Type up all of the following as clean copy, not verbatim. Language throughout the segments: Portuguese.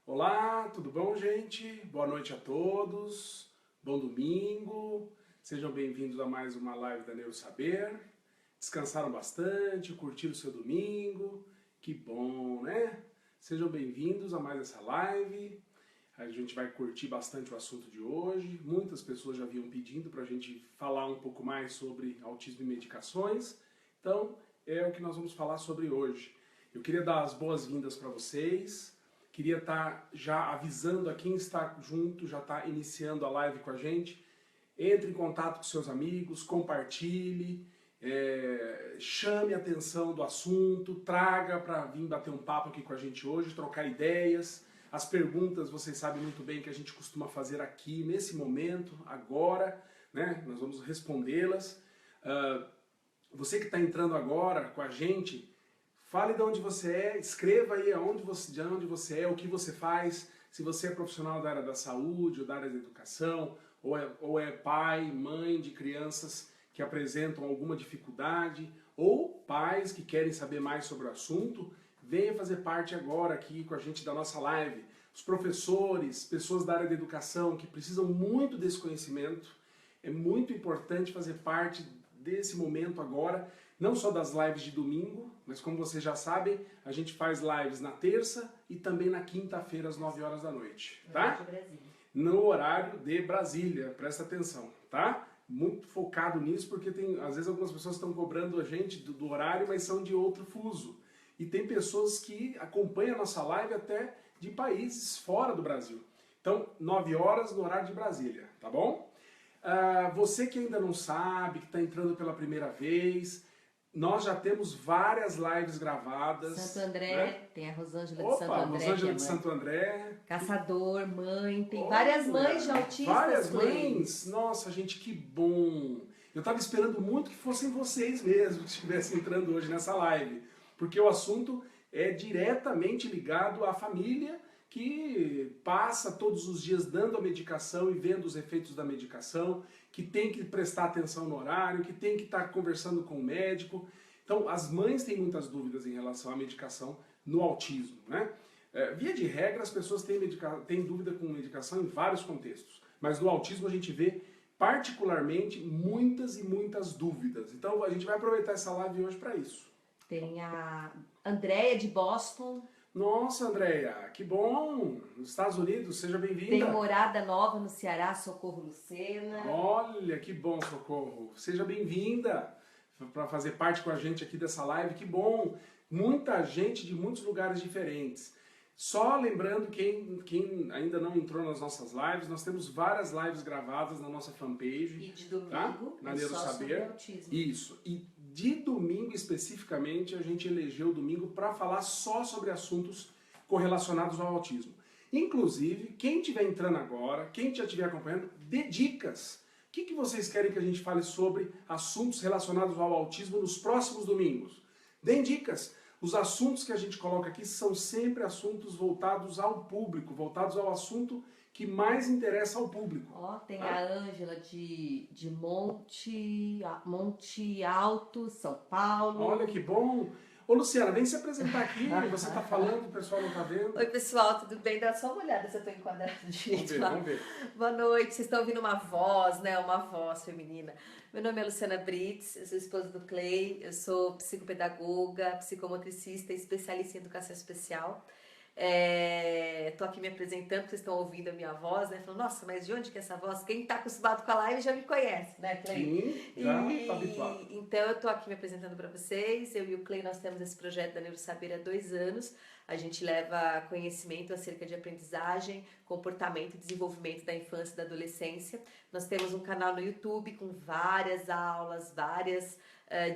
Olá, tudo bom, gente? Boa noite a todos, bom domingo, sejam bem-vindos a mais uma live da NeuroSaber. Descansaram bastante, curtiram o seu domingo, que bom, né? Sejam bem-vindos a mais essa live. A gente vai curtir bastante o assunto de hoje. Muitas pessoas já vinham pedindo para a gente falar um pouco mais sobre autismo e medicações. Então, é o que nós vamos falar sobre hoje. Eu queria dar as boas-vindas para vocês. Queria estar já avisando a quem está junto, já está iniciando a live com a gente. Entre em contato com seus amigos, compartilhe, chame a atenção do assunto, traga para vir bater um papo aqui com a gente hoje, trocar ideias. As perguntas, vocês sabem muito bem que a gente costuma fazer aqui, nesse momento, agora, né? Nós vamos respondê-las. Você que está entrando agora com a gente, fale de onde você é, escreva aí de onde você é, o que você faz, se você é profissional da área da saúde ou da área da educação, ou é pai, mãe de crianças que apresentam alguma dificuldade, ou pais que querem saber mais sobre o assunto, venha fazer parte agora aqui com a gente da nossa live. Os professores, pessoas da área da educação que precisam muito desse conhecimento, é muito importante fazer parte desse momento agora, não só das lives de domingo, mas como vocês já sabem, a gente faz lives na terça e também na quinta-feira às 9 horas da noite, tá? No horário de Brasília, presta atenção, tá? Muito focado nisso, porque às vezes algumas pessoas estão cobrando a gente do horário, mas são de outro fuso. E tem pessoas que acompanham a nossa live até de países fora do Brasil. Então, 9 horas no horário de Brasília, tá bom? Você que ainda não sabe, que está entrando pela primeira vez, nós já temos várias lives gravadas. Santo André, né? Tem a Rosângela de Santo André. Rosângela de Santo André. Caçador, mãe, tem várias mães de autistas. Várias mães? Nossa, gente, que bom! Eu estava esperando muito que fossem vocês mesmos que estivessem entrando hoje nessa live, porque o assunto é diretamente ligado à família que passa todos os dias dando a medicação e vendo os efeitos da medicação, que tem que prestar atenção no horário, que tem que estar conversando com o médico. Então, as mães têm muitas dúvidas em relação à medicação no autismo, né? Via de regra, as pessoas têm dúvida com medicação em vários contextos, mas no autismo a gente vê particularmente muitas e muitas dúvidas. Então, a gente vai aproveitar essa live hoje para isso. Tem a Andréia de Boston. Nossa, Andréia, que bom! Nos Estados Unidos, seja bem-vinda. Tem Morada Nova no Ceará, Socorro Lucena. Olha, que bom, Socorro. Seja bem-vinda para fazer parte com a gente aqui dessa live, que bom! Muita gente de muitos lugares diferentes. Só lembrando, quem ainda não entrou nas nossas lives, nós temos várias lives gravadas na nossa fanpage. E de domingo, tá? Na NeuroSaber. Isso. E de domingo especificamente, a gente elegeu o domingo para falar só sobre assuntos correlacionados ao autismo. Inclusive, quem estiver entrando agora, quem já estiver acompanhando, dê dicas. O que vocês querem que a gente fale sobre assuntos relacionados ao autismo nos próximos domingos? Deem dicas. Os assuntos que a gente coloca aqui são sempre assuntos voltados ao público, voltados ao assunto que mais interessa ao público. Tem a Ângela de Monte Alto, São Paulo. Olha que bom! Ô Luciana, vem se apresentar aqui, você está falando, o pessoal não está vendo. Oi pessoal, tudo bem? Dá só uma olhada se eu estou enquadrada direito. Vamos ver. Boa noite, vocês estão ouvindo uma voz, né? Uma voz feminina. Meu nome é Luciana Brits, eu sou esposa do Clay, eu sou psicopedagoga, psicomotricista e especialista em educação especial. Tô aqui me apresentando, porque vocês estão ouvindo a minha voz, né? Falando, nossa, mas de onde que é essa voz? Quem tá acostumado com a live já me conhece, né, Clay? Sim, já tá habituado. Então eu tô aqui me apresentando para vocês. Eu e o Clay, nós temos esse projeto da NeuroSaber há 2 anos. A gente leva conhecimento acerca de aprendizagem, comportamento e desenvolvimento da infância e da adolescência. Nós temos um canal no YouTube com várias aulas, várias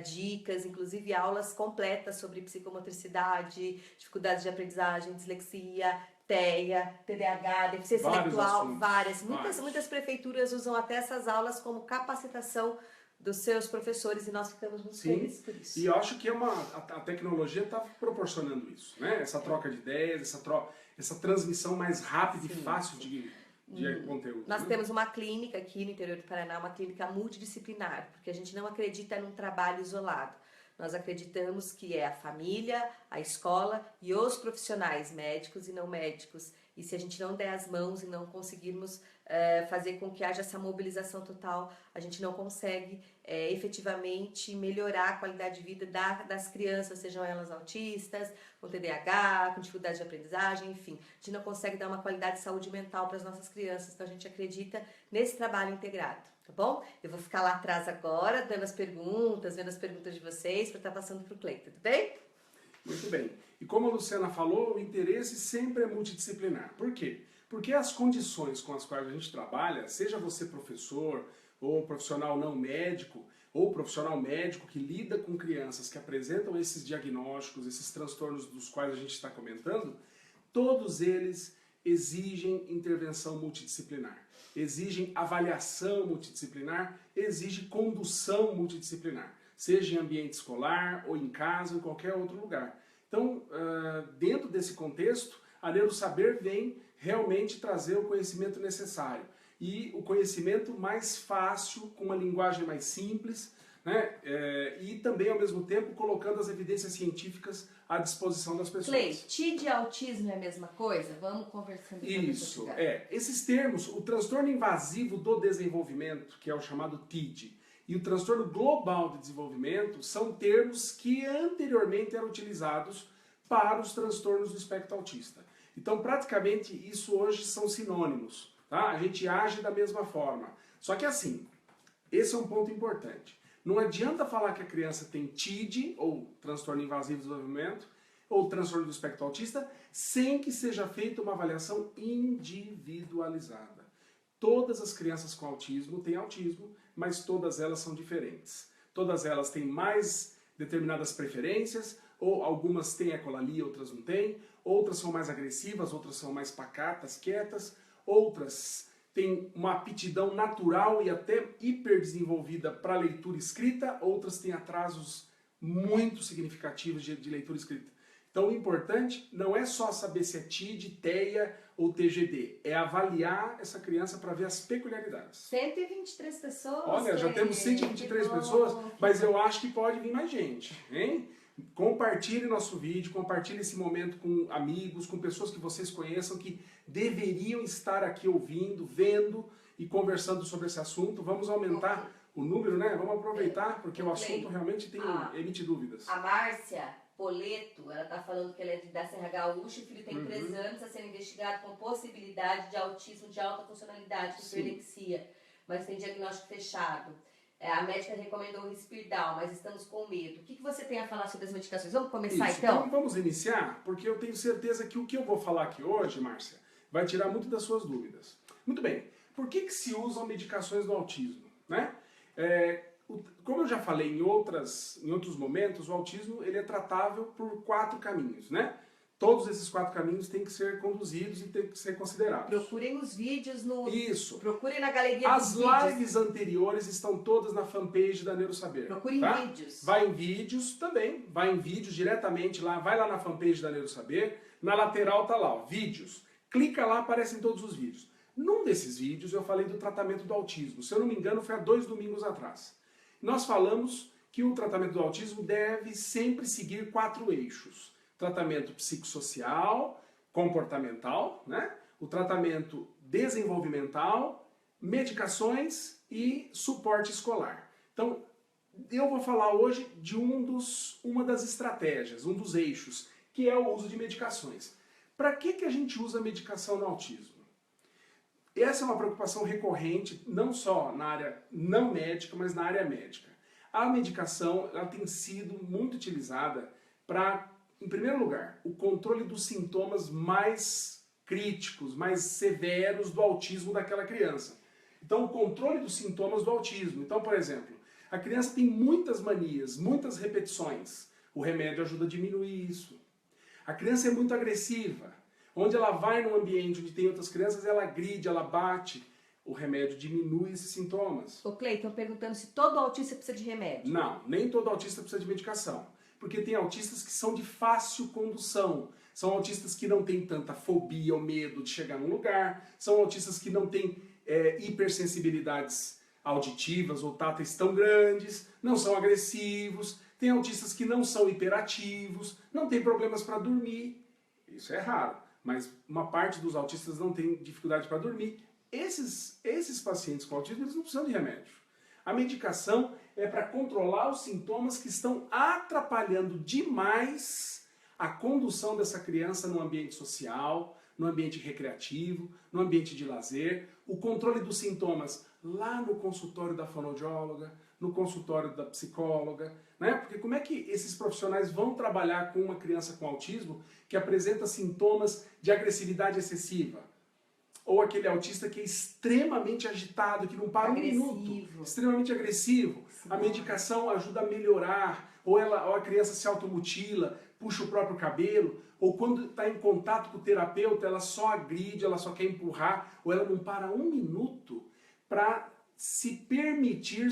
dicas, inclusive aulas completas sobre psicomotricidade, dificuldades de aprendizagem, dislexia, TEA, TDAH, deficiência intelectual, muitas prefeituras usam até essas aulas como capacitação dos seus professores e nós ficamos muito felizes por isso. E eu acho que a tecnologia está proporcionando isso, né? Essa troca de ideias, essa transmissão mais rápida e fácil de conteúdo. Nós temos uma clínica aqui no interior do Paraná, uma clínica multidisciplinar, porque a gente não acredita num trabalho isolado. Nós acreditamos que é a família, a escola e os profissionais médicos e não médicos. E se a gente não der as mãos e não conseguirmos fazer com que haja essa mobilização total, a gente não consegue efetivamente melhorar a qualidade de vida das crianças, sejam elas autistas, com TDAH, com dificuldade de aprendizagem, enfim. A gente não consegue dar uma qualidade de saúde mental para as nossas crianças, então a gente acredita nesse trabalho integrado, tá bom? Eu vou ficar lá atrás agora, vendo as perguntas de vocês, para estar passando para o Cleiton, tudo bem? Muito bem. E como a Luciana falou, o interesse sempre é multidisciplinar. Por quê? Porque as condições com as quais a gente trabalha, seja você professor, ou profissional não médico, ou profissional médico que lida com crianças que apresentam esses diagnósticos, esses transtornos dos quais a gente está comentando, todos eles exigem intervenção multidisciplinar, exigem avaliação multidisciplinar, exigem condução multidisciplinar, seja em ambiente escolar ou em casa ou em qualquer outro lugar. Então, dentro desse contexto, a Neurosaber vem realmente trazer o conhecimento necessário e o conhecimento mais fácil, com uma linguagem mais simples, né? E também, ao mesmo tempo, colocando as evidências científicas à disposição das pessoas. Clay, TID e autismo é a mesma coisa? Vamos conversando. Isso, esses termos, o transtorno invasivo do desenvolvimento, que é o chamado TID, e o transtorno global de desenvolvimento são termos que anteriormente eram utilizados para os transtornos do espectro autista. Então, praticamente, isso hoje são sinônimos, tá? A gente age da mesma forma. Só que assim, esse é um ponto importante. Não adianta falar que a criança tem TID, ou transtorno invasivo do desenvolvimento, ou transtorno do espectro autista, sem que seja feita uma avaliação individualizada. Todas as crianças com autismo têm autismo, mas todas elas são diferentes. Todas elas têm mais determinadas preferências, ou algumas têm ecolalia, outras não têm, outras são mais agressivas, outras são mais pacatas, quietas, outras têm uma aptidão natural e até hiperdesenvolvida para leitura escrita, outras têm atrasos muito significativos de leitura escrita. Então o importante não é só saber se é TID, TEA ou TGD, é avaliar essa criança para ver as peculiaridades. 123 pessoas? Olha, já temos 123 pessoas, mas eu acho que pode vir mais gente, hein? Compartilhe nosso vídeo, compartilhe esse momento com amigos, com pessoas que vocês conheçam, que deveriam estar aqui ouvindo, vendo e conversando sobre esse assunto. Vamos aumentar o número, né? Vamos aproveitar, porque o assunto realmente emite dúvidas. A Márcia Poleto, ela está falando que ela é da Serra Gaúcha, o filho tem 3 anos, está sendo investigado com possibilidade de autismo de alta funcionalidade, hiperlexia, mas tem diagnóstico fechado. A médica recomendou o Risperdal, mas estamos com medo. O que você tem a falar sobre as medicações? Vamos começar então? Vamos iniciar, porque eu tenho certeza que o que eu vou falar aqui hoje, Márcia, vai tirar muito das suas dúvidas. Muito bem, por que se usam medicações do autismo, né? Como eu já falei em outros momentos, o autismo ele é tratável por 4 caminhos, né? Todos esses 4 caminhos têm que ser conduzidos e têm que ser considerados. Procurem os vídeos no... Isso. Procurem na galeria dos vídeos. As lives anteriores estão todas na fanpage da Neurosaber. Procurem vídeos. Vai em vídeos também. Vai em vídeos diretamente lá. Vai lá na fanpage da Neurosaber. Na lateral tá lá, ó, vídeos. Clica lá, aparecem todos os vídeos. Num desses vídeos eu falei do tratamento do autismo. Se eu não me engano, foi há 2 domingos atrás. Nós falamos que o tratamento do autismo deve sempre seguir 4 eixos. Tratamento psicossocial, comportamental, né? O tratamento desenvolvimental, medicações e suporte escolar. Então, eu vou falar hoje de uma das estratégias, um dos eixos, que é o uso de medicações. Para que a gente usa medicação no autismo? Essa é uma preocupação recorrente, não só na área não médica, mas na área médica. A medicação ela tem sido muito utilizada para, em primeiro lugar, o controle dos sintomas mais críticos, mais severos do autismo daquela criança. Então, o controle dos sintomas do autismo. Então, por exemplo, a criança tem muitas manias, muitas repetições. O remédio ajuda a diminuir isso. A criança é muito agressiva. Onde ela vai num ambiente onde tem outras crianças, ela agride, ela bate. O remédio diminui esses sintomas. Ô Clay, estão perguntando se todo autista precisa de remédio. Não, nem todo autista precisa de medicação. Porque tem autistas que são de fácil condução. São autistas que não têm tanta fobia ou medo de chegar num lugar. São autistas que não têm hipersensibilidades auditivas ou táteis tão grandes. Não são agressivos. Tem autistas que não são hiperativos, não tem problemas para dormir. Isso é raro, mas uma parte dos autistas não tem dificuldade para dormir. Esses pacientes com autismo, eles não precisam de remédio. A medicação é para controlar os sintomas que estão atrapalhando demais a condução dessa criança no ambiente social, no ambiente recreativo, no ambiente de lazer, o controle dos sintomas lá no consultório da fonoaudióloga, no consultório da psicóloga, né? Porque como é que esses profissionais vão trabalhar com uma criança com autismo que apresenta sintomas de agressividade excessiva? Ou aquele autista que é extremamente agitado, que não para um minuto, extremamente agressivo. Sim. A medicação ajuda a melhorar, ou a criança se automutila, puxa o próprio cabelo, ou quando está em contato com o terapeuta, ela só agride, ela só quer empurrar, ou ela não para um minuto para se permitir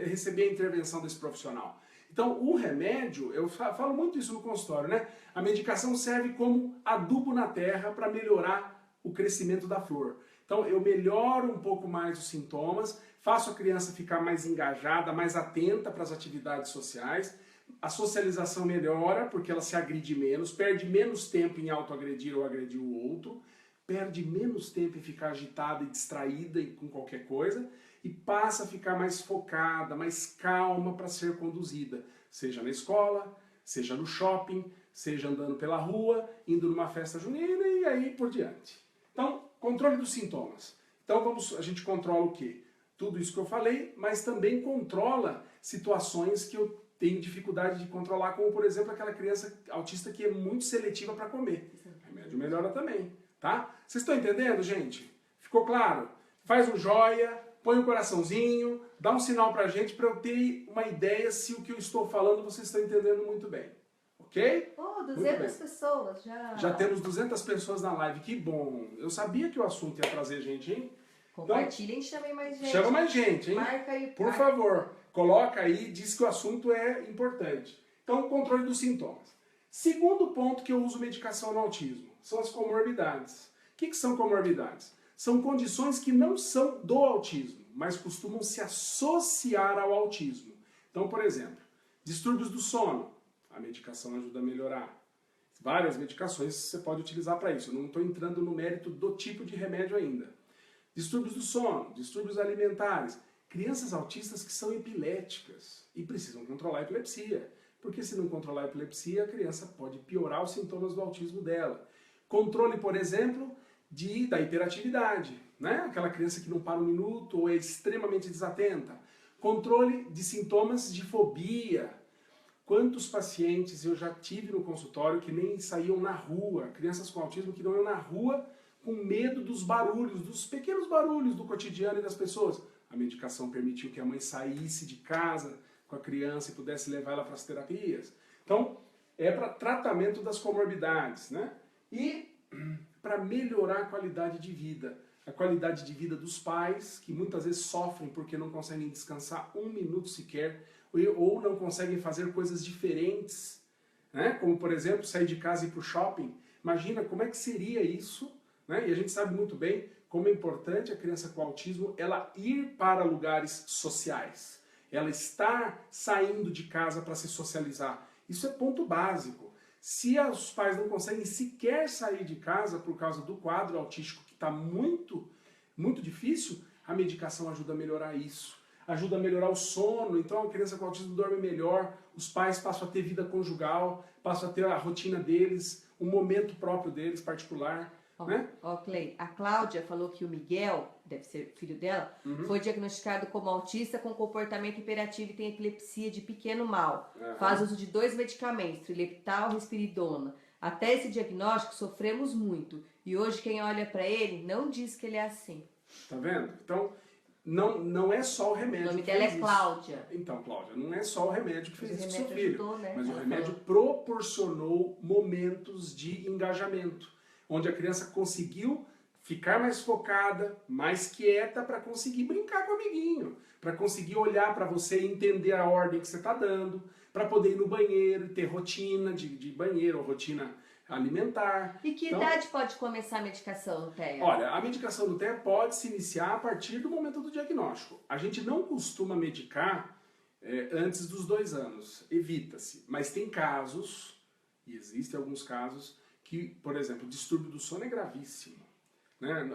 receber a intervenção desse profissional. Então, o remédio, eu falo muito isso no consultório, né? A medicação serve como adubo na terra para melhorar o crescimento da flor. Então, eu melhoro um pouco mais os sintomas, faço a criança ficar mais engajada, mais atenta para as atividades sociais, a socialização melhora, porque ela se agride menos, perde menos tempo em autoagredir ou agredir o outro, perde menos tempo em ficar agitada e distraída com qualquer coisa, e passa a ficar mais focada, mais calma para ser conduzida, seja na escola, seja no shopping, seja andando pela rua, indo numa festa junina e aí por diante. Então, controle dos sintomas. Então a gente controla o quê? Tudo isso que eu falei, mas também controla situações que eu tenho dificuldade de controlar, como por exemplo aquela criança autista que é muito seletiva para comer. O remédio melhora também, tá? Vocês estão entendendo, gente? Ficou claro? Faz um joia, põe um coraçãozinho, dá um sinal pra gente para eu ter uma ideia se o que eu estou falando vocês estão entendendo muito bem. Ok? Oh, 200 pessoas já. Já temos 200 pessoas na live, que bom. Eu sabia que o assunto ia trazer gente, hein? Compartilhem, chamem mais gente. Chama mais gente, hein? Marca aí. Por favor, coloca aí, diz que o assunto é importante. Então, controle dos sintomas. Segundo ponto que eu uso medicação no autismo, são as comorbidades. O que são comorbidades? São condições que não são do autismo, mas costumam se associar ao autismo. Então, por exemplo, distúrbios do sono. A medicação ajuda a melhorar. Várias medicações você pode utilizar para isso. Eu não estou entrando no mérito do tipo de remédio ainda. Distúrbios do sono, distúrbios alimentares. Crianças autistas que são epiléticas e precisam controlar a epilepsia. Porque se não controlar a epilepsia, a criança pode piorar os sintomas do autismo dela. Controle, por exemplo, da hiperatividade. Né? Aquela criança que não para um minuto ou é extremamente desatenta. Controle de sintomas de fobia. Quantos pacientes eu já tive no consultório que nem saíam na rua, crianças com autismo que não iam na rua com medo dos barulhos, dos pequenos barulhos do cotidiano e das pessoas. A medicação permitiu que a mãe saísse de casa com a criança e pudesse levar ela para as terapias. Então, é para tratamento das comorbidades, né? E para melhorar a qualidade de vida. A qualidade de vida dos pais, que muitas vezes sofrem porque não conseguem descansar um minuto sequer, ou não conseguem fazer coisas diferentes, né? Como, por exemplo, sair de casa e ir para o shopping. Imagina como é que seria isso, né? E a gente sabe muito bem como é importante a criança com autismo ela ir para lugares sociais, ela estar saindo de casa para se socializar. Isso é ponto básico. Se os pais não conseguem sequer sair de casa por causa do quadro autístico que está muito, muito difícil, a medicação ajuda a melhorar isso. Ajuda a melhorar o sono, então a criança com autismo dorme melhor, os pais passam a ter vida conjugal, passam a ter a rotina deles, um momento próprio deles, particular. Né? Clay, a Cláudia falou que o Miguel, deve ser filho dela, foi diagnosticado como autista com comportamento hiperativo e tem epilepsia de pequeno mal. Faz uso de 2 medicamentos, Trileptal e Risperidona. Até esse diagnóstico sofremos muito. E hoje quem olha pra ele não diz que ele é assim. Tá vendo? Então, não é só o remédio. O nome dela é Cláudia. Isso. Então, Cláudia, não é só o remédio que fez isso com seu filho. Ajudou, né? Mas o remédio proporcionou momentos de engajamento, onde a criança conseguiu ficar mais focada, mais quieta para conseguir brincar com o amiguinho, para conseguir olhar para você e entender a ordem que você está dando, para poder ir no banheiro e ter rotina de banheiro, ou rotina alimentar. E que idade pode começar a medicação, TEA? Olha, a medicação do TEA pode se iniciar a partir do momento do diagnóstico. A gente não costuma medicar antes dos 2 anos. Evita-se. Mas tem casos, e existem alguns casos, que, por exemplo, o distúrbio do sono é gravíssimo. Né?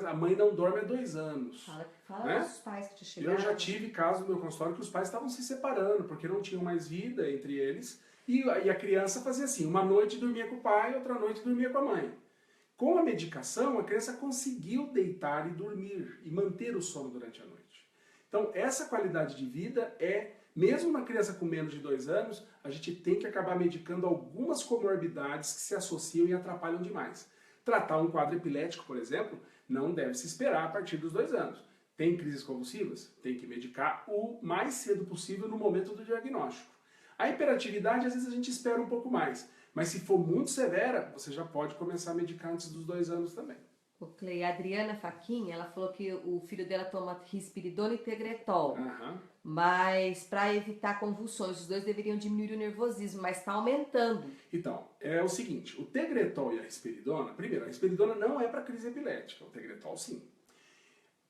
A mãe não dorme há 2 anos. Fala né? dos pais que te chegaram. Eu já tive casos no meu consultório que os pais estavam se separando, porque não tinham mais vida entre eles, e a criança fazia assim, uma noite dormia com o pai, outra noite dormia com a mãe. Com a medicação, a criança conseguiu deitar e dormir, e manter o sono durante a noite. Então, essa qualidade de vida mesmo uma criança com menos de 2 anos, a gente tem que acabar medicando algumas comorbidades que se associam e atrapalham demais. Tratar um quadro epilético, por exemplo, não deve se esperar a partir dos 2 anos. Tem crises convulsivas? Tem que medicar o mais cedo possível no momento do diagnóstico. A hiperatividade, às vezes, a gente espera um pouco mais. Mas se for muito severa, você já pode começar a medicar antes dos 2 anos também. O Clay, a Adriana Faquin, ela falou que o filho dela toma risperidona e tegretol. Mas para evitar convulsões, os dois deveriam diminuir o nervosismo, mas está aumentando. Então, é o seguinte, o tegretol e a risperidona, primeiro, a risperidona não é para crise epilética, o tegretol sim.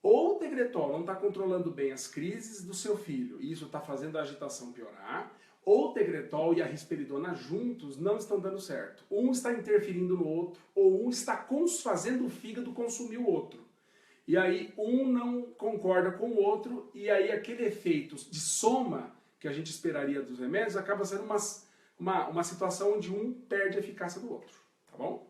Ou o tegretol não está controlando bem as crises do seu filho e isso está fazendo a agitação piorar, ou o tegretol e a risperidona juntos não estão dando certo. Um está interferindo no outro, ou um está fazendo o fígado consumir o outro. E aí um não concorda com o outro, e aí aquele efeito de soma que a gente esperaria dos remédios acaba sendo uma situação onde um perde a eficácia do outro. Tá bom?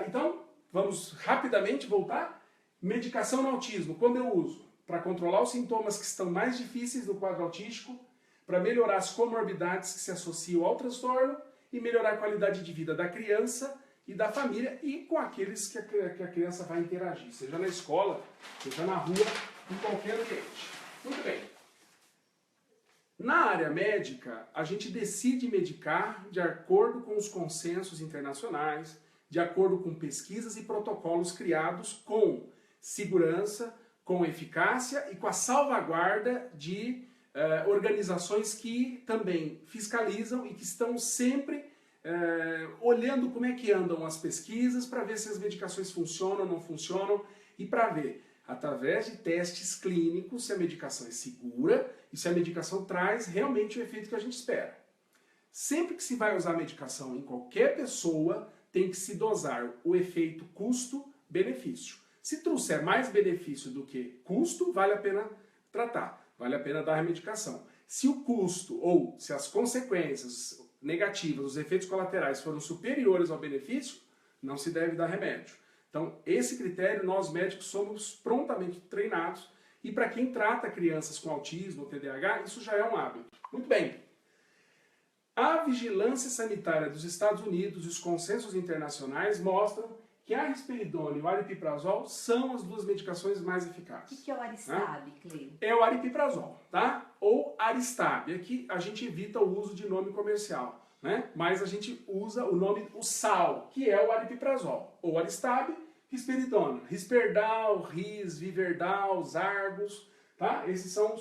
Então, vamos rapidamente voltar. Medicação no autismo, quando eu uso? Para controlar os sintomas que estão mais difíceis no quadro autístico, para melhorar as comorbidades que se associam ao transtorno e melhorar a qualidade de vida da criança e da família e com aqueles que a criança vai interagir, seja na escola, seja na rua, em qualquer ambiente. Muito bem. Na área médica, a gente decide medicar de acordo com os consensos internacionais, de acordo com pesquisas e protocolos criados com segurança, com eficácia e com a salvaguarda de organizações que também fiscalizam e que estão sempre olhando como é que andam as pesquisas para ver se as medicações funcionam ou não funcionam e para ver, através de testes clínicos, se a medicação é segura e se a medicação traz realmente o efeito que a gente espera. Sempre que se vai usar medicação em qualquer pessoa, tem que se dosar o efeito custo-benefício. Se trouxer mais benefício do que custo, vale a pena tratar. Vale a pena dar a medicação. Se o custo ou se as consequências negativas, os efeitos colaterais foram superiores ao benefício, não se deve dar remédio. Então, esse critério nós médicos somos prontamente treinados e para quem trata crianças com autismo ou TDAH, isso já é um hábito. Muito bem. A vigilância sanitária dos Estados Unidos e os consensos internacionais mostram que a risperidona e o aripiprazol são as 2 medicações mais eficazes. O que é o Aristab, Cleo? É o aripiprazol, tá? Ou Aristab. Aqui a gente evita o uso de nome comercial, né? Mas a gente usa o nome, o SAL, que é o aripiprazol. Ou Aristab, risperidona. Risperdal, Ris, Viverdal, Zargos, tá? Esses são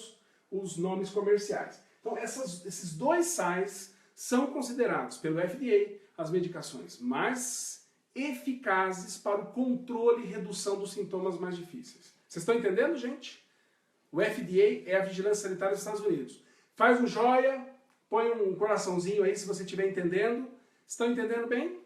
os nomes comerciais. Então esses 2 sais são considerados pelo FDA as medicações mais eficazes para o controle e redução dos sintomas mais difíceis. Vocês estão entendendo, gente? O FDA é a Vigilância Sanitária dos Estados Unidos. Faz um joia, põe um coraçãozinho aí se você estiver entendendo. Estão entendendo bem?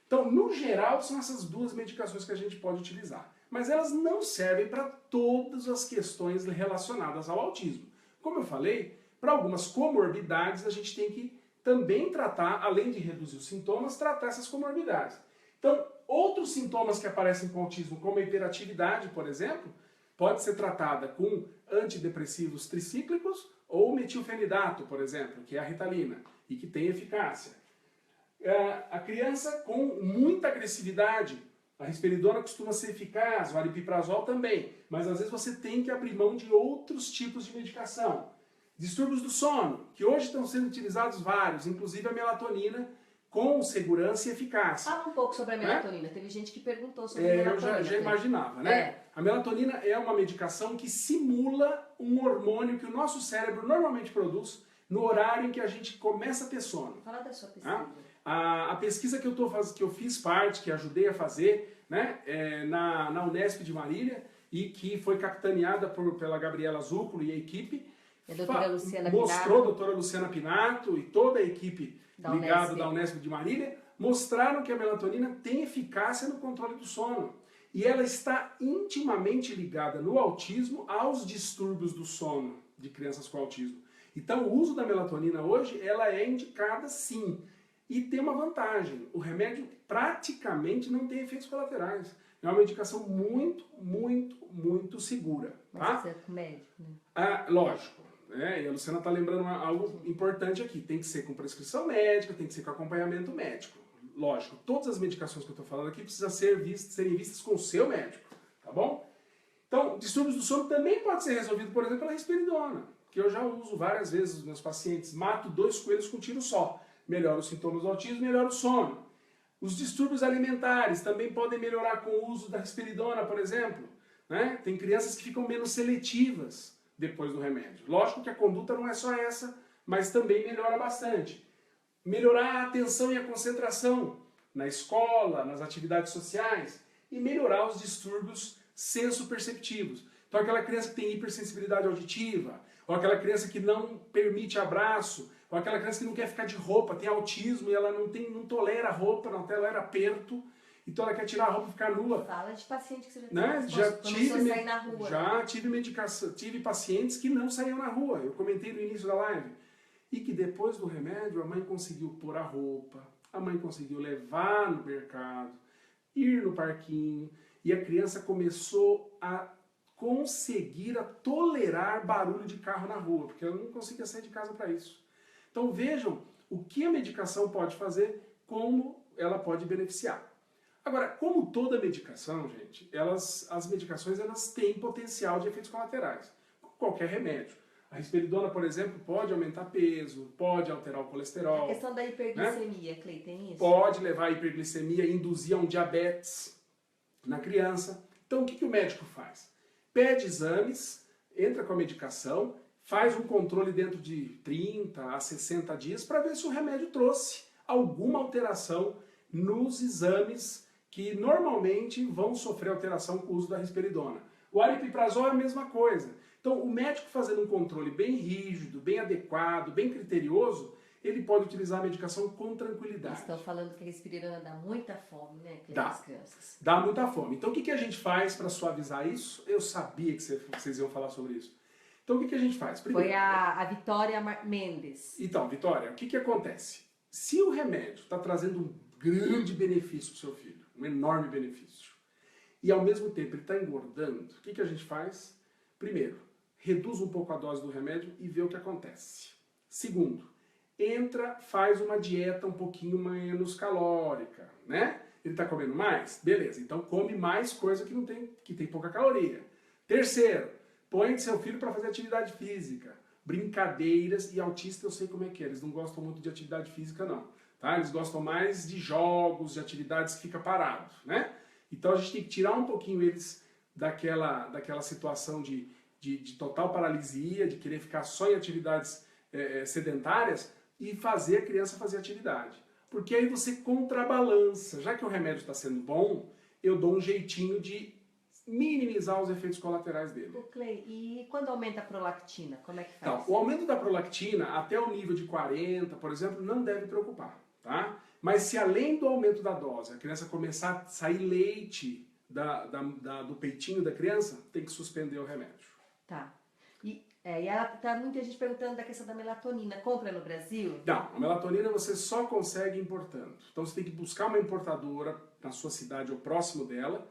Então, no geral, são essas 2 medicações que a gente pode utilizar. Mas elas não servem para todas as questões relacionadas ao autismo. Como eu falei, para algumas comorbidades a gente tem que também tratar, além de reduzir os sintomas, tratar essas comorbidades. Então, outros sintomas que aparecem com autismo, como a hiperatividade, por exemplo, pode ser tratada com antidepressivos tricíclicos ou metilfenidato, por exemplo, que é a Ritalina, e que tem eficácia. A criança com muita agressividade, a risperidona costuma ser eficaz, o aripiprazol também, mas às vezes você tem que abrir mão de outros tipos de medicação. Distúrbios do sono, que hoje estão sendo utilizados vários, inclusive a melatonina, com segurança e eficácia. Fala um pouco sobre a melatonina. Teve gente que perguntou sobre a melatonina. Eu já imaginava, né? A melatonina é uma medicação que simula um hormônio que o nosso cérebro normalmente produz no horário em que a gente começa a ter sono. Fala da sua pesquisa. A pesquisa que eu fiz parte, que ajudei a fazer, né, na Unesp de Marília, e que foi capitaneada pela Gabriela Zúculo e a equipe, A doutora Luciana mostrou Pinato. a doutora Luciana Pinato e toda a equipe ligada da Unesp de Marília, mostraram que a melatonina tem eficácia no controle do sono. E ela está intimamente ligada no autismo aos distúrbios do sono de crianças com autismo. Então, o uso da melatonina hoje, ela é indicada sim. E tem uma vantagem, o remédio praticamente não tem efeitos colaterais. É uma medicação muito, muito, muito segura. Mas Tá? precisa com médico, né? Ah, lógico. E a Luciana está lembrando algo importante aqui. Tem que ser com prescrição médica, tem que ser com acompanhamento médico. Lógico, todas as medicações que eu estou falando aqui precisam serem vistas com o seu médico. Tá bom? Então, distúrbios do sono também pode ser resolvido, por exemplo, pela risperidona, que eu já uso várias vezes nos meus pacientes. Mato 2 coelhos com um tiro só. Melhora os sintomas do autismo, melhora o sono. Os distúrbios alimentares também podem melhorar com o uso da risperidona, por exemplo. Né? Tem crianças que ficam menos seletivas depois do remédio. Lógico que a conduta não é só essa, mas também melhora bastante. Melhorar a atenção e a concentração na escola, nas atividades sociais e melhorar os distúrbios sensoperceptivos. Então aquela criança que tem hipersensibilidade auditiva, ou aquela criança que não permite abraço, ou aquela criança que não quer ficar de roupa, tem autismo e ela não tolera roupa, não tolera aperto, então ela quer tirar a roupa e ficar nua. Fala de paciente que você já tive, sair na rua. Já tive medicação, tive pacientes que não saíam na rua, eu comentei no início da live, e que depois do remédio a mãe conseguiu pôr a roupa, a mãe conseguiu levar no mercado, ir no parquinho, e a criança começou a conseguir a tolerar barulho de carro na rua, porque ela não conseguia sair de casa para isso. Então vejam o que a medicação pode fazer, como ela pode beneficiar. Agora, como toda medicação, gente, as medicações elas têm potencial de efeitos colaterais, como qualquer remédio. A risperidona, por exemplo, pode aumentar peso, pode alterar o colesterol. A questão da hiperglicemia, né? Clay, tem isso? Pode levar a hiperglicemia e induzir a um diabetes na criança. Então, o que o médico faz? Pede exames, entra com a medicação, faz um controle dentro de 30 a 60 dias para ver se o remédio trouxe alguma alteração nos exames que normalmente vão sofrer alteração com o uso da risperidona. O aripiprazol é a mesma coisa. Então, o médico fazendo um controle bem rígido, bem adequado, bem criterioso, ele pode utilizar a medicação com tranquilidade. Estão falando que a risperidona dá muita fome, né, das crianças. Dá muita fome. Então, o que a gente faz para suavizar isso? Eu sabia que vocês iam falar sobre isso. Então, o que a gente faz? Primeiro, foi a Vitória Mendes. Então, Vitória, o que acontece? Se o remédio está trazendo um grande benefício para o seu filho, um enorme benefício, e ao mesmo tempo ele está engordando, o que a gente faz? Primeiro, reduz um pouco a dose do remédio e vê o que acontece. Segundo, faz uma dieta um pouquinho menos calórica, né? Ele está comendo mais? Beleza, então come mais coisa que tem pouca caloria. Terceiro, põe seu filho para fazer atividade física, brincadeiras, e autista eu sei como é que é, eles não gostam muito de atividade física não, tá? Eles gostam mais de jogos, de atividades que fica parado, né? Então a gente tem que tirar um pouquinho eles daquela situação de total paralisia, de querer ficar só em atividades sedentárias e fazer a criança fazer atividade. Porque aí você contrabalança. Já que o remédio está sendo bom, eu dou um jeitinho de minimizar os efeitos colaterais dele. Clay, e quando aumenta a prolactina, como é que faz? Então, o aumento da prolactina até o nível de 40, por exemplo, não deve preocupar, tá? Mas se além do aumento da dose, a criança começar a sair leite do peitinho da criança, tem que suspender o remédio. Tá. E ela tá muita gente perguntando da questão da melatonina. Compra no Brasil? Não, a melatonina você só consegue importando. Então você tem que buscar uma importadora na sua cidade ou próximo dela,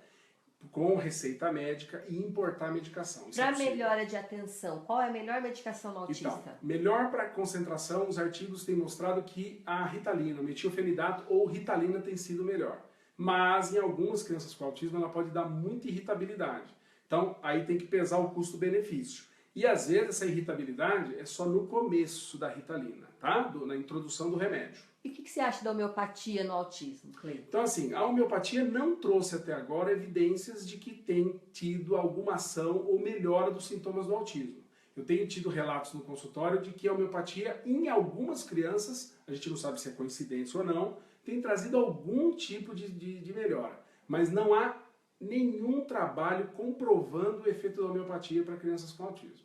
com receita médica, e importar a medicação. Para melhora de atenção, qual é a melhor medicação no autista? Então, melhor para concentração, os artigos têm mostrado que a Ritalina, o metilfenidato ou Ritalina tem sido melhor. Mas em algumas crianças com autismo ela pode dar muita irritabilidade. Então aí tem que pesar o custo-benefício. E às vezes essa irritabilidade é só no começo da Ritalina, tá? Na introdução do remédio. E o que você acha da homeopatia no autismo, Clay? Então assim, a homeopatia não trouxe até agora evidências de que tem tido alguma ação ou melhora dos sintomas do autismo. Eu tenho tido relatos no consultório de que a homeopatia, em algumas crianças, a gente não sabe se é coincidência ou não, tem trazido algum tipo de melhora. Mas não há nenhum trabalho comprovando o efeito da homeopatia para crianças com autismo.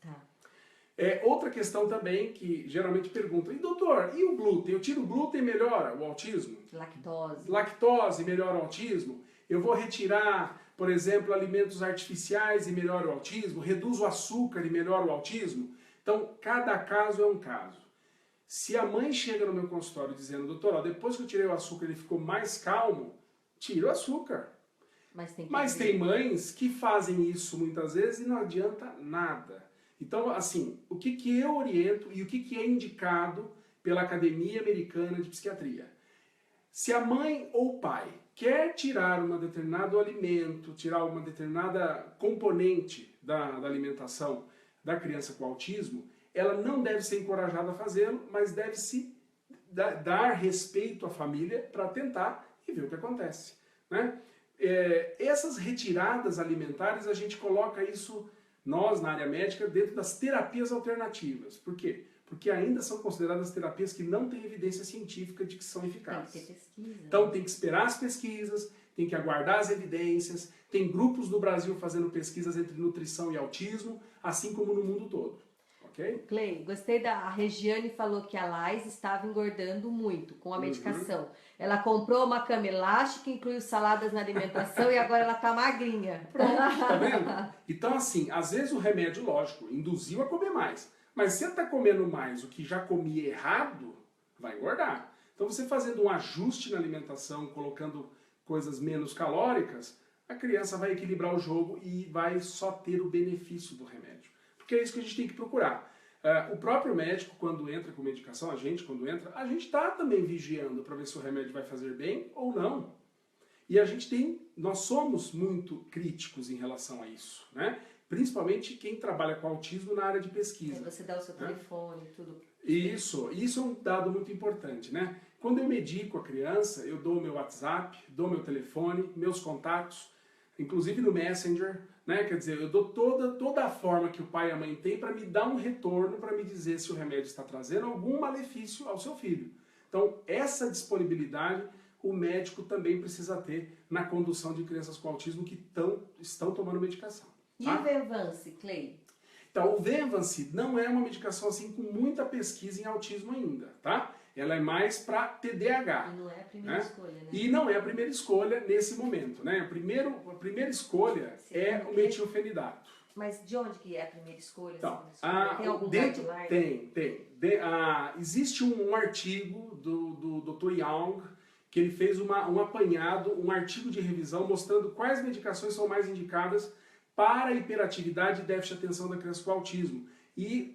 Tá. Outra questão também que geralmente perguntam, e doutor, e o glúten? Eu tiro o glúten e melhora o autismo? Lactose. Lactose melhora o autismo? Eu vou retirar, por exemplo, alimentos artificiais e melhora o autismo? Reduzo o açúcar e melhora o autismo? Então, cada caso é um caso. Se a mãe chega no meu consultório dizendo, doutor, ó, depois que eu tirei o açúcar ele ficou mais calmo, tira o açúcar. Mas tem mães que fazem isso muitas vezes e não adianta nada. Então, assim, o que eu oriento e o que é indicado pela Academia Americana de Psiquiatria? Se a mãe ou o pai quer tirar um determinado alimento, tirar uma determinada componente da alimentação da criança com autismo, ela não deve ser encorajada a fazê-lo, mas deve-se dar respeito à família para tentar e ver o que acontece, né? Essas retiradas alimentares, a gente coloca isso, nós na área médica, dentro das terapias alternativas. Por quê? Porque ainda são consideradas terapias que não têm evidência científica de que são eficazes. Tem que ter pesquisa. Então tem que esperar as pesquisas, tem que aguardar as evidências, tem grupos no Brasil fazendo pesquisas entre nutrição e autismo, assim como no mundo todo. Okay? Clay, gostei a Regiane falou que a Lais estava engordando muito com a medicação. Ela comprou uma cama elástica, incluiu saladas na alimentação e agora ela tá magrinha. Pronto, tá vendo? Então assim, às vezes o remédio, lógico, induziu a comer mais. Mas se você está comendo mais o que já comia errado, vai engordar. Então você fazendo um ajuste na alimentação, colocando coisas menos calóricas, a criança vai equilibrar o jogo e vai só ter o benefício do remédio. Porque é isso que a gente tem que procurar. O próprio médico, quando entra com medicação, a gente está também vigiando para ver se o remédio vai fazer bem ou não. E nós somos muito críticos em relação a isso, né? Principalmente quem trabalha com autismo na área de pesquisa. Você dá o seu telefone, tudo. Isso é um dado muito importante, né? Quando eu medico a criança, eu dou meu WhatsApp, dou meu telefone, meus contatos, inclusive no Messenger, né? Quer dizer, eu dou toda a forma que o pai e a mãe têm para me dar um retorno, para me dizer se o remédio está trazendo algum malefício ao seu filho. Então, essa disponibilidade o médico também precisa ter na condução de crianças com autismo que estão tomando medicação. E o Venvance, Clay? Então, o Venvance não é uma medicação assim com muita pesquisa em autismo ainda, tá? Ela é mais para TDAH. E não é a primeira escolha, né? E não é a primeira escolha nesse momento, né? A primeira escolha é o metilfenidato. Mas de onde que é a primeira escolha? Então, tem algum guideline? Tem. Existe um artigo do Dr. Young que ele fez um apanhado, um artigo de revisão mostrando quais medicações são mais indicadas para a hiperatividade e déficit de atenção da criança com autismo. E,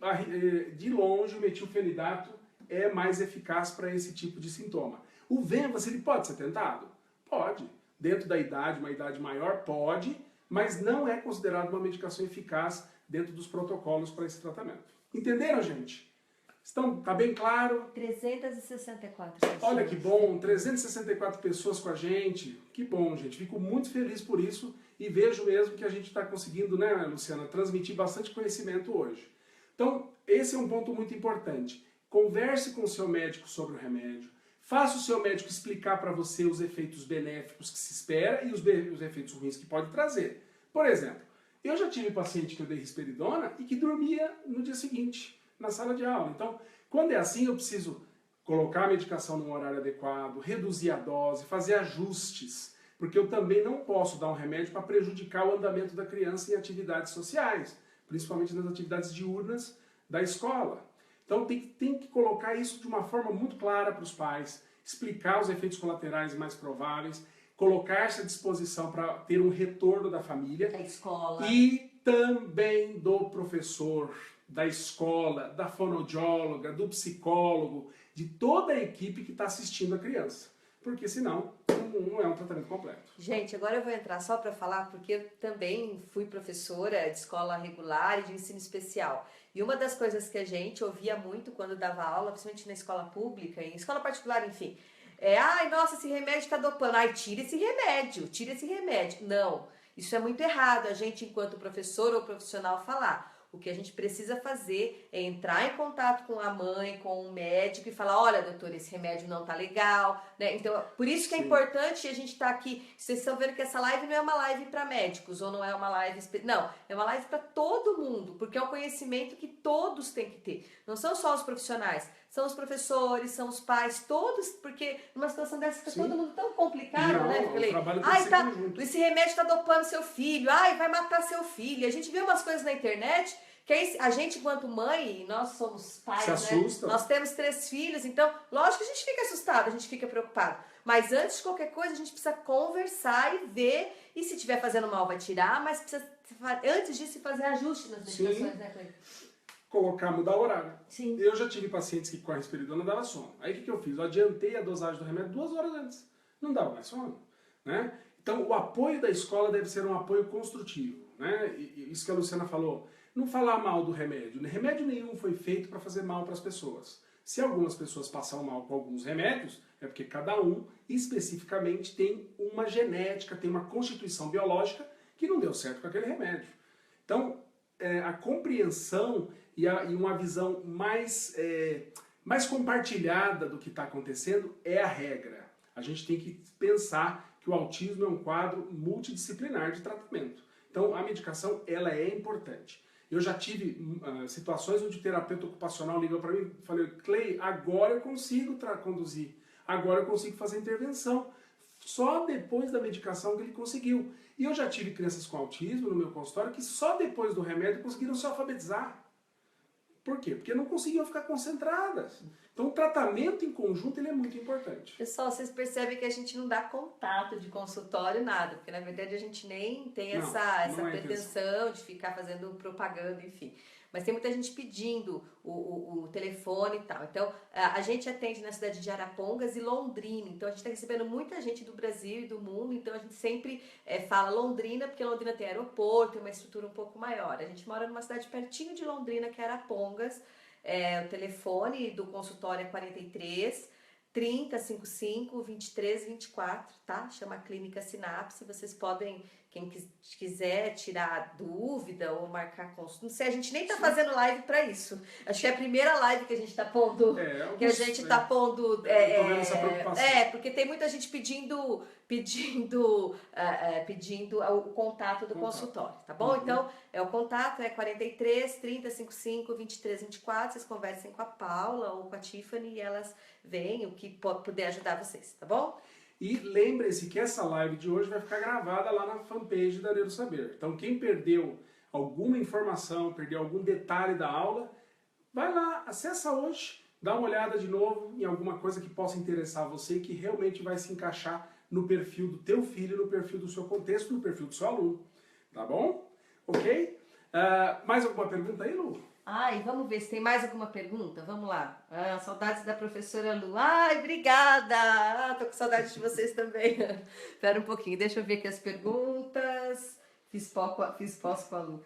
de longe, o metilfenidato é mais eficaz para esse tipo de sintoma. O Venvance, ele pode ser tentado? Pode. Dentro da idade, uma idade maior, pode, mas não é considerado uma medicação eficaz dentro dos protocolos para esse tratamento. Entenderam, gente? Tá bem claro? 364 pessoas. Olha que bom, 364 pessoas com a gente. Que bom, gente. Fico muito feliz por isso e vejo mesmo que a gente está conseguindo, né, Luciana, transmitir bastante conhecimento hoje. Então, esse é um ponto muito importante. Converse com o seu médico sobre o remédio. Faça o seu médico explicar para você os efeitos benéficos que se espera e os efeitos ruins que pode trazer. Por exemplo, eu já tive paciente que eu dei risperidona e que dormia no dia seguinte, na sala de aula. Então, quando é assim, eu preciso colocar a medicação num horário adequado, reduzir a dose, fazer ajustes, porque eu também não posso dar um remédio para prejudicar o andamento da criança em atividades sociais, principalmente nas atividades diurnas da escola. Então tem que colocar isso de uma forma muito clara para os pais, explicar os efeitos colaterais mais prováveis, colocar-se à disposição para ter um retorno da família. Da escola. E também do professor, da escola, da fonoaudióloga, do psicólogo, de toda a equipe que está assistindo a criança. Porque senão não é um tratamento completo. Gente, agora eu vou entrar só para falar, porque eu também fui professora de escola regular e de ensino especial. E uma das coisas que a gente ouvia muito quando dava aula, principalmente na escola pública, em escola particular, enfim, ai, nossa, esse remédio está dopando. Ai, tira esse remédio. Não, isso é muito errado a gente, enquanto professor ou profissional, falar. O que a gente precisa fazer é entrar em contato com a mãe, com o médico e falar, olha, doutor, esse remédio não tá legal, né? Então, por isso que é importante a gente estar aqui. Vocês estão vendo que essa live não é uma live para médicos ou não é uma live... Não, é uma live para todo mundo, porque é um conhecimento que todos têm que ter. Não são só os profissionais, são os professores, são os pais, todos, porque numa situação dessa fica todo mundo tão complicado, não, né? Esse remédio tá dopando seu filho, ai, vai matar seu filho. A gente vê umas coisas na internet que aí, a gente, enquanto mãe, nós somos pais, né? Nós temos 3 filhos, então, lógico que a gente fica assustado, a gente fica preocupado. Mas antes de qualquer coisa, a gente precisa conversar e ver, e se estiver fazendo mal, vai tirar, mas precisa, antes disso, fazer ajuste nas medicações, né, Cleiton? Mudar o horário. Sim. Eu já tive pacientes que com a risperidona dava sono. Aí o que eu fiz? Eu adiantei a dosagem do remédio 2 horas antes. Não dava mais sono, né? Então, o apoio da escola deve ser um apoio construtivo, né? E isso que a Luciana falou. Não falar mal do remédio. Remédio nenhum foi feito para fazer mal para as pessoas. Se algumas pessoas passam mal com alguns remédios, é porque cada um especificamente tem uma genética, tem uma constituição biológica que não deu certo com aquele remédio. Então, a compreensão e uma visão mais compartilhada do que está acontecendo é a regra. A gente tem que pensar que o autismo é um quadro multidisciplinar de tratamento. Então, a medicação ela é importante. Eu já tive situações onde o terapeuta ocupacional ligou para mim e falou, Clay, agora eu consigo conduzir, agora eu consigo fazer intervenção. Só depois da medicação que ele conseguiu. E eu já tive crianças com autismo no meu consultório que só depois do remédio conseguiram se alfabetizar. Por quê? Porque não conseguiam ficar concentradas. Então o tratamento em conjunto ele é muito importante. Pessoal, vocês percebem que a gente não dá contato de consultório, nada. Porque na verdade a gente nem tem essa pretensão de ficar fazendo propaganda, enfim. Mas tem muita gente pedindo o telefone e tal. Então, a gente atende na cidade de Arapongas e Londrina. Então, a gente está recebendo muita gente do Brasil e do mundo. Então, a gente sempre fala Londrina, porque Londrina tem aeroporto, tem uma estrutura um pouco maior. A gente mora numa cidade pertinho de Londrina, que é Arapongas. O telefone do consultório é 43 30 55 23 24, tá? Chama Clínica Sinapse. Vocês podem, quem quiser tirar dúvida ou marcar consulta. Não sei, a gente nem tá fazendo live para isso. Acho que é a primeira live que a gente tá pondo. Porque tem muita gente pedindo o contato do consultório, tá bom? Então, o contato é 43 30 55 23 24. Vocês conversem com a Paula ou com a Tiffany e elas veem o que puder ajudar vocês, tá bom? E lembre-se que essa live de hoje vai ficar gravada lá na fanpage da NeuroSaber. Então quem perdeu alguma informação, perdeu algum detalhe da aula, vai lá, acessa hoje, dá uma olhada de novo em alguma coisa que possa interessar você e que realmente vai se encaixar no perfil do teu filho, no perfil do seu contexto, no perfil do seu aluno. Tá bom? Ok? Mais alguma pergunta aí, Lu? Ai, vamos ver se tem mais alguma pergunta. Vamos lá. Saudades da professora Lu. Ai, obrigada. Tô com saudade de vocês também. Espera um pouquinho, deixa eu ver aqui as perguntas. Fiz pós com a Lu.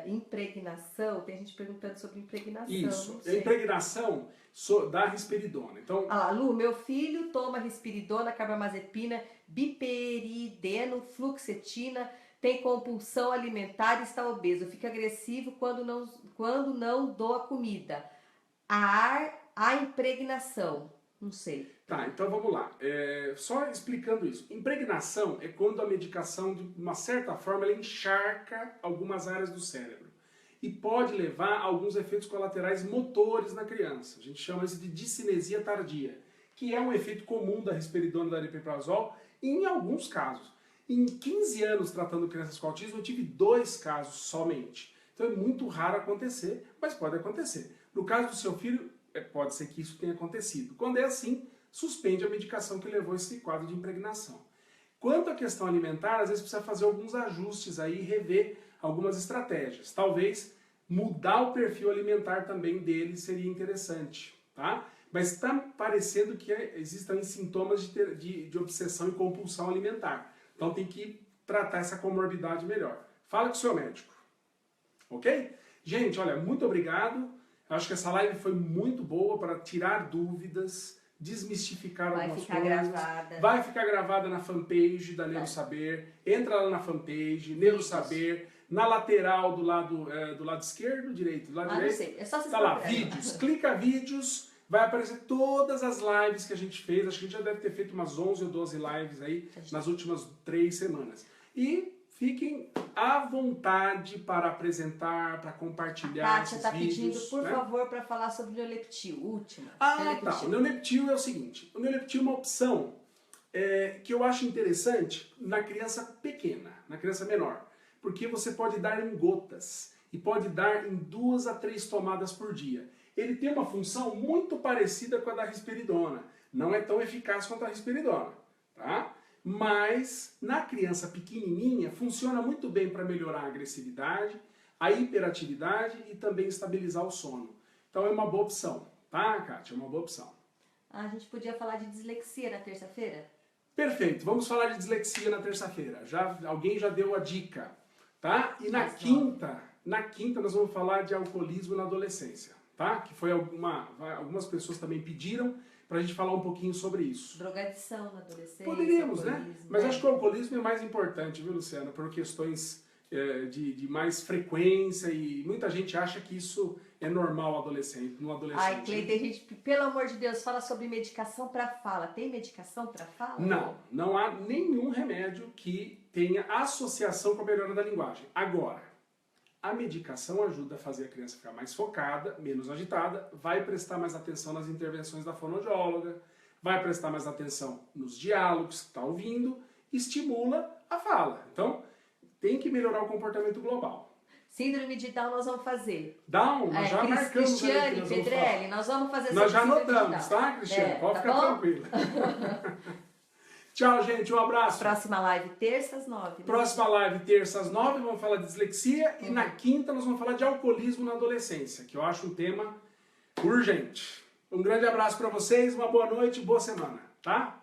Impregnação, tem gente perguntando sobre impregnação. Isso, a impregnação da risperidona. Então, Lu, meu filho toma risperidona, carbamazepina, biperideno, fluoxetina, tem compulsão alimentar e está obeso, fica agressivo quando não dou a comida. A impregnação, não sei. Tá, então vamos lá. Só explicando isso. Impregnação é quando a medicação, de uma certa forma, ela encharca algumas áreas do cérebro. E pode levar a alguns efeitos colaterais motores na criança. A gente chama isso de discinesia tardia, que é um efeito comum da risperidona e da aripiprazol em alguns casos. Em 15 anos tratando crianças com autismo, eu tive 2 casos somente. Então é muito raro acontecer, mas pode acontecer. No caso do seu filho, pode ser que isso tenha acontecido. Quando é assim, suspende a medicação que levou esse quadro de impregnação. Quanto à questão alimentar, às vezes precisa fazer alguns ajustes aí, rever algumas estratégias. Talvez mudar o perfil alimentar também dele seria interessante, tá? Mas está parecendo que existem sintomas de obsessão e compulsão alimentar. Então tem que tratar essa comorbidade melhor. Fala com o seu médico. Ok? Gente, olha, muito obrigado. Eu acho que essa live foi muito boa para tirar dúvidas, desmistificar algumas coisas. Vai ficar gravada na fanpage da NeuroSaber. Entra lá na fanpage, NeuroSaber. Na lateral do lado esquerdo, direito, do lado direito. Não sei. É só vocês Tá lá, procurarem. vídeos. Clica vídeos, vai aparecer todas as lives que a gente fez. Acho que a gente já deve ter feito umas 11 ou 12 lives aí nas últimas 3 semanas. E fiquem à vontade para apresentar, para compartilhar Kátia esses tá vídeos. pedindo, por favor, para falar sobre o Neoleptil, última. Tá. O Neoleptil é o seguinte. O Neoleptil é uma opção que eu acho interessante na criança pequena, na criança menor. Porque você pode dar em gotas e pode dar em 2 a 3 tomadas por dia. Ele tem uma função muito parecida com a da risperidona. Não é tão eficaz quanto a risperidona, tá? Mas na criança pequenininha funciona muito bem para melhorar a agressividade, a hiperatividade e também estabilizar o sono. Então é uma boa opção, tá, Kátia? É uma boa opção. A gente podia falar de dislexia na terça-feira? Perfeito, vamos falar de dislexia na terça-feira. Alguém já deu a dica, tá? E na quinta nós vamos falar de alcoolismo na adolescência, tá? Que foi algumas pessoas também pediram pra gente falar um pouquinho sobre isso. Drogadição na adolescência. Poderíamos, né? Mas acho que o alcoolismo é mais importante, viu, Luciana? Por questões de mais frequência e muita gente acha que isso é normal no adolescente. Ai, Clay, tem gente, pelo amor de Deus, fala sobre medicação para fala. Tem medicação para fala? Não há nenhum remédio que tenha associação com a melhora da linguagem. Agora, a medicação ajuda a fazer a criança ficar mais focada, menos agitada, vai prestar mais atenção nas intervenções da fonoaudióloga, vai prestar mais atenção nos diálogos que está ouvindo, estimula a fala. Então, tem que melhorar o comportamento global. Síndrome de Down nós vamos fazer. Down, nós já marcamos. Cristiane, Pedrelli, nós vamos fazer. Nós já anotamos, tá, Cristiane? Pode ficar tranquila. Tchau, gente. Um abraço. Próxima live, terça às 9. Né? Próxima live, terça às 9, vamos falar de dislexia. E na quinta nós vamos falar de alcoolismo na adolescência, que eu acho um tema urgente. Um grande abraço para vocês, uma boa noite, boa semana, tá?